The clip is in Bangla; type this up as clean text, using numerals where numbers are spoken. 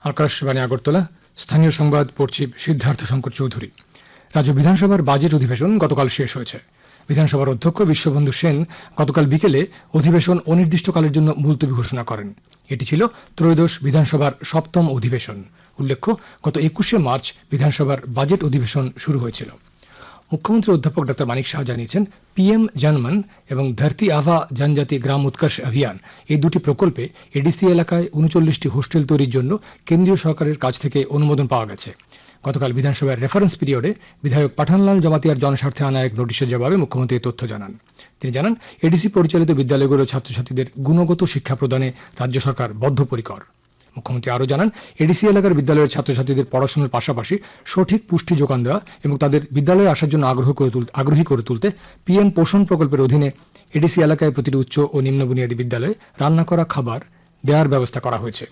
আকাশবাণী আগরতলা। স্থানীয় সংবাদ পড়ছি সিদ্ধার্থ শঙ্কর চৌধুরী। রাজ্য বিধানসভার বাজেট অধিবেশন গতকাল শেষ হয়েছে। বিধানসভার অধ্যক্ষ বিশ্ববন্ধু সেন গতকাল বিকেলে অধিবেশন অনির্দিষ্টকালের জন্য মুলতবি ঘোষণা করেন। এটি ছিল ত্রয়োদশ বিধানসভার সপ্তম অধিবেশন। উল্লেখ্য, গত ২১শে মার্চ বিধানসভার বাজেট অধিবেশন শুরু হয়েছিল। মুখ্যমন্ত্রী অধ্যাপক ডক্টর মানিক সাহা জানিয়েছেন, পিএম জনমন এবং ধরতি আভা জনজাতি গ্রাম উৎকর্ষ অভিযান এই দুটি প্রকল্পে এডিসি এলাকায় ৩৯টি হোস্টেল তৈরির জন্য কেন্দ্রীয় সরকারের কাছ থেকে অনুমোদন পাওয়া গেছে। গতকাল বিধানসভার রেফারেন্স পিরিয়ডে বিধায়ক পাঠানলাল জমাতিয়ার জনস্বার্থে আনা এক নোটিশের জবাবে মুখ্যমন্ত্রী এই তথ্য জানান। তিনি জানান, এডিসি পরিচালিত বিদ্যালয়গুলোর ছাত্রছাত্রীদের গুণগত শিক্ষা প্রদানে রাজ্য সরকার বদ্ধপরিকর। মুখ্যমন্ত্রী আরও জানান, এডিসি এলাকার বিদ্যালয়ের ছাত্রছাত্রীদের পড়াশোনার পাশাপাশি সঠিক পুষ্টি যোগান দেওয়া এবং তাদের বিদ্যালয়ে আসার জন্য আগ্রহী করে তুলতে পিএম পোষণ প্রকল্পের অধীনে এডিসি এলাকায় প্রতিটি উচ্চ ও নিম্ন বুনিয়াদী বিদ্যালয়ে রান্না করা খাবার দেওয়ার ব্যবস্থা করা হয়েছে।